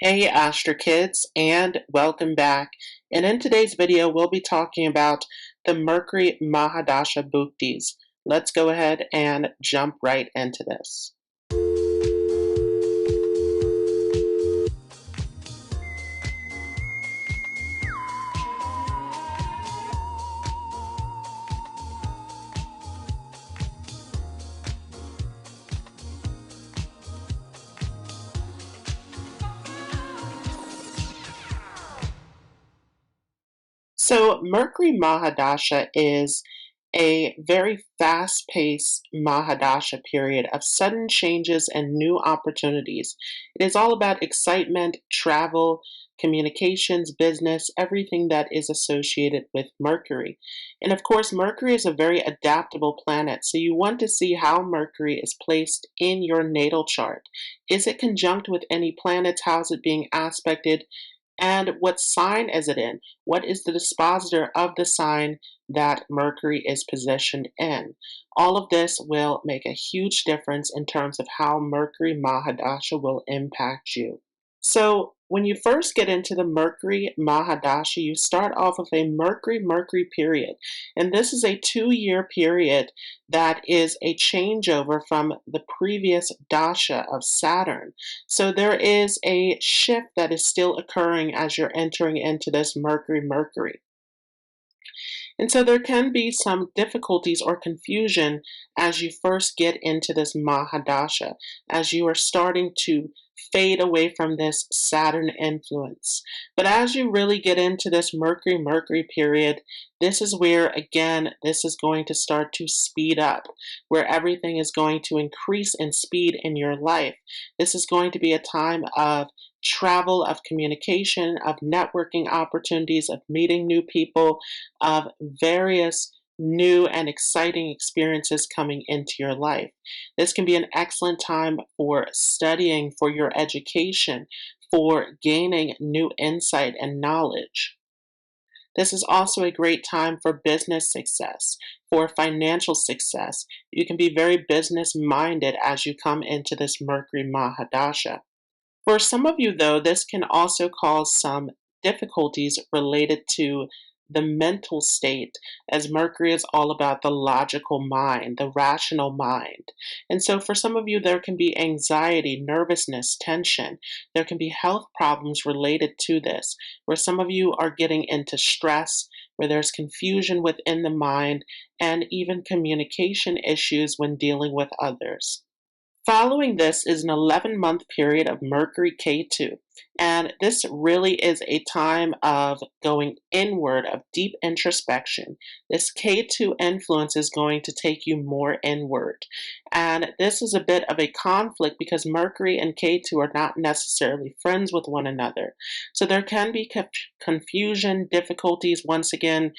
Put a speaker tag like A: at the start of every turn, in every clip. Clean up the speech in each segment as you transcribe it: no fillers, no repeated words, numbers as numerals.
A: Hey Astro Kids, and welcome back. And in today's video, we'll be talking about the Mercury Mahadasha Bhuktis. Let's go ahead and jump right into this. So Mercury Mahadasha is a very fast-paced Mahadasha period of sudden changes and new opportunities. It is all about excitement, travel, communications, business, everything that is associated with Mercury. And of course, Mercury is a very adaptable planet, so you want to see how Mercury is placed in your natal chart. Is it conjunct with any planets? How is it being aspected? And what sign is it in? What is the dispositor of the sign that Mercury is positioned in? All of this will make a huge difference in terms of how Mercury Mahadasha will impact you. So when you first get into the Mercury Mahadasha, you start off with a Mercury-Mercury period. And this is a 2-year period that is a changeover from the previous dasha of Saturn. So there is a shift that is still occurring as you're entering into this Mercury-Mercury. And so there can be some difficulties or confusion as you first get into this Mahadasha, as you are starting to fade away from this Saturn influence. But as you really get into this Mercury-Mercury period, this is where, again, this is going to start to speed up, where everything is going to increase in speed in your life. This is going to be a time of travel, of communication, of networking opportunities, of meeting new people, of various new and exciting experiences coming into your life. This can be an excellent time for studying, for your education, for gaining new insight and knowledge. This is also a great time for business success, for financial success. You can be very business minded as you come into this Mercury Mahadasha. For some of you, though, this can also cause some difficulties related to the mental state, as Mercury is all about the logical mind, the rational mind. And so for some of you, there can be anxiety, nervousness, tension. There can be health problems related to this, where some of you are getting into stress, where there's confusion within the mind, and even communication issues when dealing with others. Following this is an 11-month period of Mercury-Ketu, and this really is a time of going inward, of deep introspection. This Ketu influence is going to take you more inward, and this is a bit of a conflict because Mercury and Ketu are not necessarily friends with one another. So there can be confusion, difficulties, once again,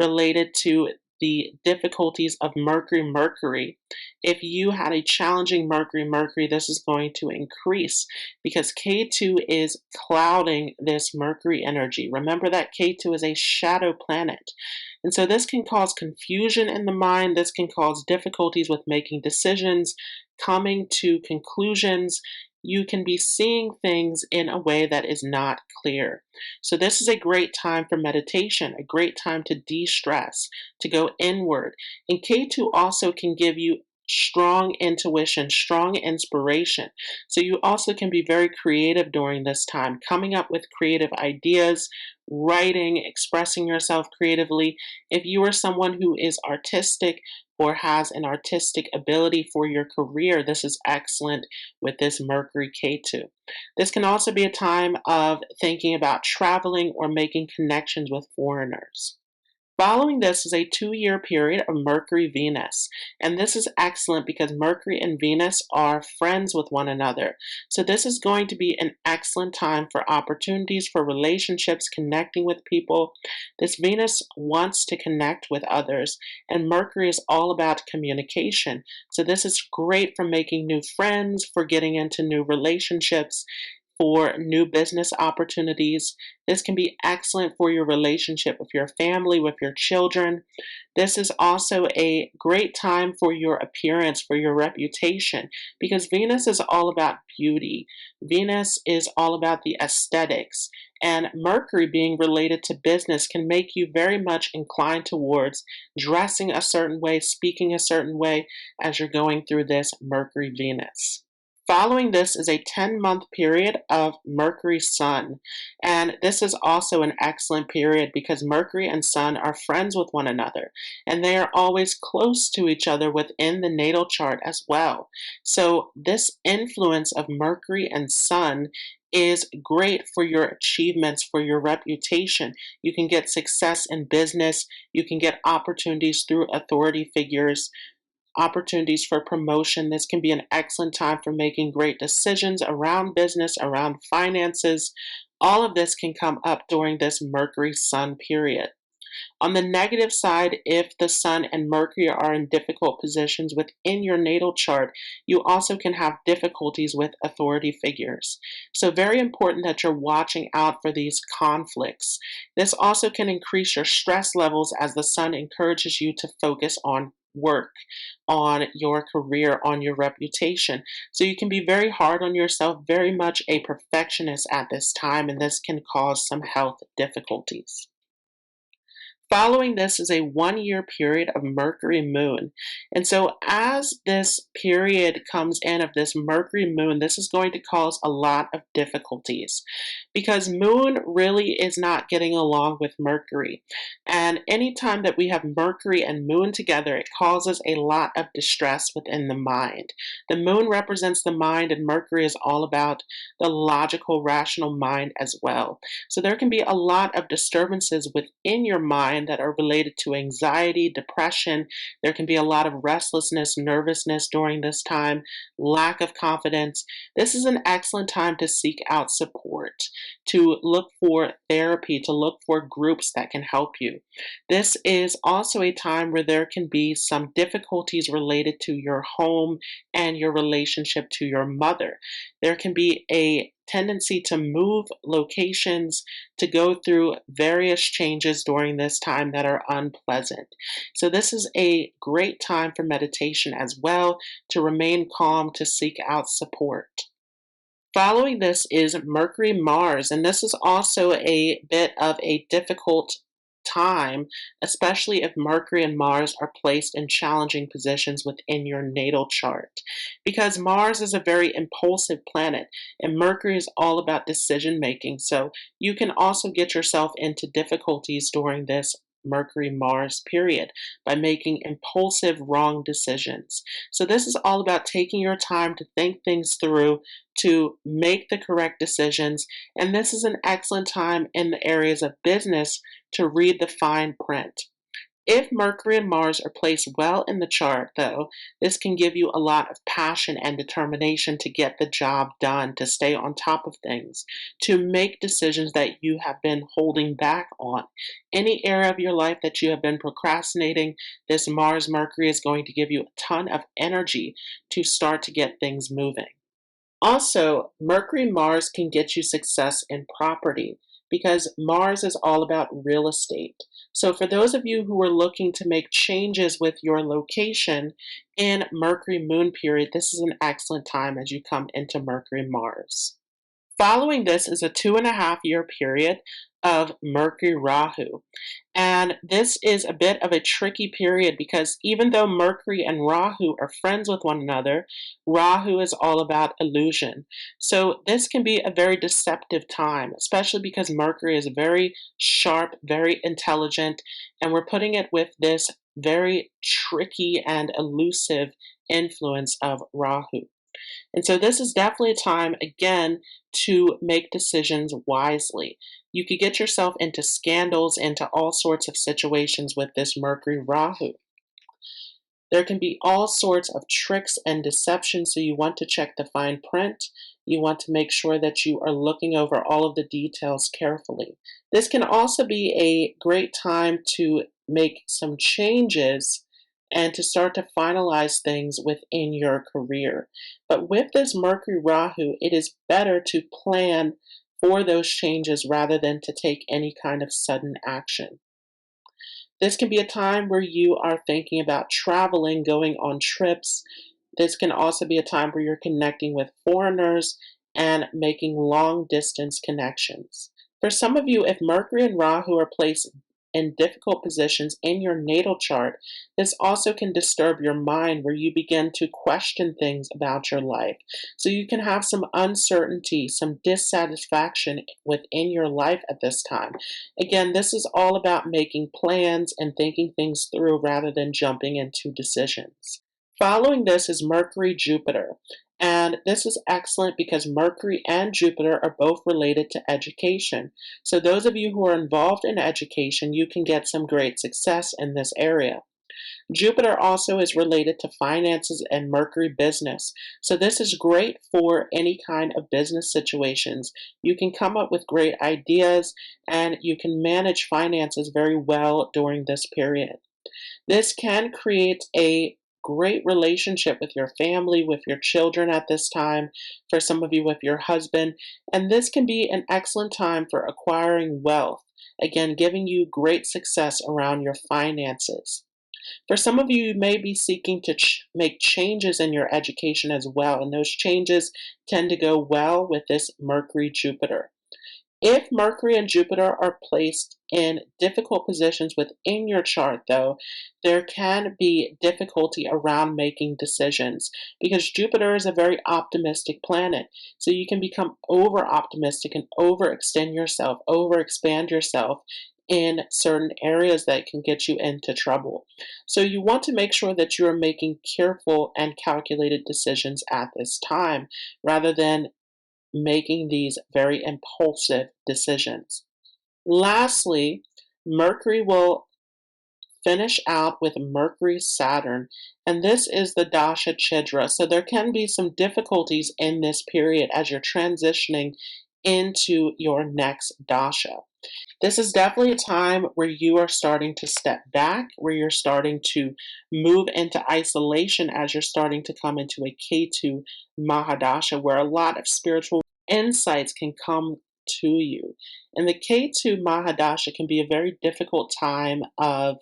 A: related to the difficulties of Mercury-Mercury. If you had a challenging Mercury-Mercury, this is going to increase because K2 is clouding this Mercury energy. Remember that K2 is a shadow planet. And so this can cause confusion in the mind. This can cause difficulties with making decisions, coming to conclusions. You can be seeing things in a way that is not clear. So this is a great time for meditation, a great time to de-stress, to go inward. And K2 also can give you strong intuition, strong inspiration. So you also can be very creative during this time, coming up with creative ideas, writing, expressing yourself creatively. If you are someone who is artistic or has an artistic ability for your career, this is excellent with this Mercury-Ketu. This can also be a time of thinking about traveling or making connections with foreigners. Following this is a 2-year period of Mercury-Venus, and this is excellent because Mercury and Venus are friends with one another. So this is going to be an excellent time for opportunities for relationships, connecting with people. This Venus wants to connect with others, and Mercury is all about communication. So this is great for making new friends, for getting into new relationships, for new business opportunities. This can be excellent for your relationship with your family, with your children. This is also a great time for your appearance, for your reputation, because Venus is all about beauty. Venus is all about the aesthetics. And Mercury, being related to business, can make you very much inclined towards dressing a certain way, speaking a certain way as you're going through this Mercury-Venus. Following this is a 10-month period of Mercury-Sun, and this is also an excellent period because Mercury and Sun are friends with one another, and they are always close to each other within the natal chart as well. So this influence of Mercury and Sun is great for your achievements, for your reputation. You can get success in business, you can get opportunities through authority figures, opportunities for promotion. This can be an excellent time for making great decisions around business, around finances. All of this can come up during this Mercury-Sun period. On the negative side, if the Sun and Mercury are in difficult positions within your natal chart, you also can have difficulties with authority figures. So very important that you're watching out for these conflicts. This also can increase your stress levels as the Sun encourages you to focus on work, on your career, on your reputation. So you can be very hard on yourself, very much a perfectionist at this time, and this can cause some health difficulties. Following this is a 1-year period of Mercury-Moon. And so as this period comes in of this Mercury-Moon, this is going to cause a lot of difficulties because Moon really is not getting along with Mercury. And anytime that we have Mercury and Moon together, it causes a lot of distress within the mind. The Moon represents the mind, and Mercury is all about the logical, rational mind as well. So there can be a lot of disturbances within your mind that are related to anxiety, depression. There can be a lot of restlessness, nervousness during this time, lack of confidence. This is an excellent time to seek out support, to look for therapy, to look for groups that can help you. This is also a time where there can be some difficulties related to your home and your relationship to your mother. There can be a tendency to move locations, to go through various changes during this time that are unpleasant. So this is a great time for meditation as well, to remain calm, to seek out support. Following this is Mercury-Mars, and this is also a bit of a difficult time, especially if Mercury and Mars are placed in challenging positions within your natal chart. Because Mars is a very impulsive planet, and Mercury is all about decision making. So you can also get yourself into difficulties during this Mercury-Mars period by making impulsive wrong decisions. So this is all about taking your time to think things through, to make the correct decisions, and this is an excellent time in the areas of business to read the fine print. If Mercury and Mars are placed well in the chart, though, this can give you a lot of passion and determination to get the job done, to stay on top of things, to make decisions that you have been holding back on. Any area of your life that you have been procrastinating, this Mars-Mercury is going to give you a ton of energy to start to get things moving. Also, Mercury-Mars can get you success in property because Mars is all about real estate. So for those of you who are looking to make changes with your location in Mercury-Moon period, this is an excellent time as you come into Mercury-Mars. Following this is a 2.5-year period of Mercury-Rahu. And this is a bit of a tricky period because even though Mercury and Rahu are friends with one another, Rahu is all about illusion. So this can be a very deceptive time, especially because Mercury is very sharp, very intelligent, and we're putting it with this very tricky and elusive influence of Rahu. And so this is definitely a time, again, to make decisions wisely. You could get yourself into scandals, into all sorts of situations with this Mercury-Rahu. There can be all sorts of tricks and deception, so you want to check the fine print. You want to make sure that you are looking over all of the details carefully. This can also be a great time to make some changes and to start to finalize things within your career. But with this Mercury Rahu, it is better to plan for those changes rather than to take any kind of sudden action. This can be a time where you are thinking about traveling, going on trips. This can also be a time where you're connecting with foreigners and making long distance connections. For some of you, if Mercury and Rahu are placed in difficult positions in your natal chart, this also can disturb your mind where you begin to question things about your life. So you can have some uncertainty, some dissatisfaction within your life at this time. Again, this is all about making plans and thinking things through rather than jumping into decisions. Following this is Mercury-Jupiter. And this is excellent because Mercury and Jupiter are both related to education. So those of you who are involved in education, you can get some great success in this area. Jupiter also is related to finances and Mercury business. So this is great for any kind of business situations. You can come up with great ideas and you can manage finances very well during this period. This can create a great relationship with your family, with your children at this time, for some of you with your husband, and this can be an excellent time for acquiring wealth, again, giving you great success around your finances. For some of you, you may be seeking to make changes in your education as well, and those changes tend to go well with this Mercury-Jupiter. If Mercury and Jupiter are placed in difficult positions within your chart, though, there can be difficulty around making decisions because Jupiter is a very optimistic planet. So you can become over-optimistic and overextend yourself, overexpand yourself in certain areas that can get you into trouble. So you want to make sure that you are making careful and calculated decisions at this time rather than making these very impulsive decisions. Lastly, Mercury will finish out with Mercury-Saturn, and this is the dasha chidra. So there can be some difficulties in this period as you're transitioning into your next dasha. This is definitely a time where you are starting to step back, where you're starting to move into isolation as you're starting to come into a 𝐄𝐦𝐚𝐢𝐥 Mahadasha, where a lot of spiritual insights can come to you. And the 𝐄𝐦𝐚𝐢𝐥 Mahadasha can be a very difficult time of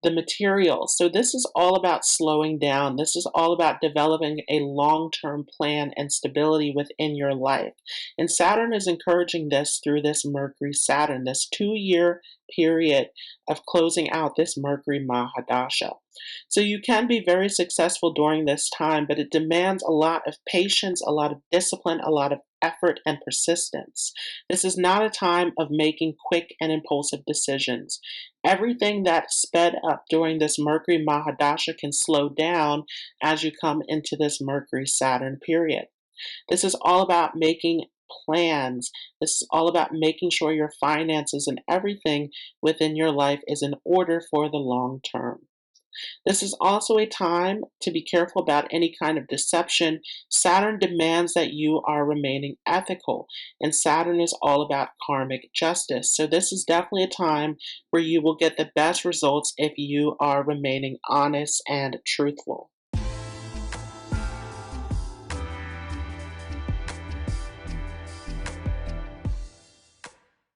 A: the material. So this is all about slowing down. This is all about developing a long-term plan and stability within your life. And Saturn is encouraging this through this Mercury-Saturn, this 2-year period of closing out this Mercury Mahadasha. So you can be very successful during this time, but it demands a lot of patience, a lot of discipline, a lot of effort and persistence. This is not a time of making quick and impulsive decisions. Everything that sped up during this Mercury Mahadasha can slow down as you come into this Mercury-Saturn period. This is all about making plans. This is all about making sure your finances and everything within your life is in order for the long term. This is also a time to be careful about any kind of deception. Saturn demands that you are remaining ethical, and Saturn is all about karmic justice. So this is definitely a time where you will get the best results if you are remaining honest and truthful.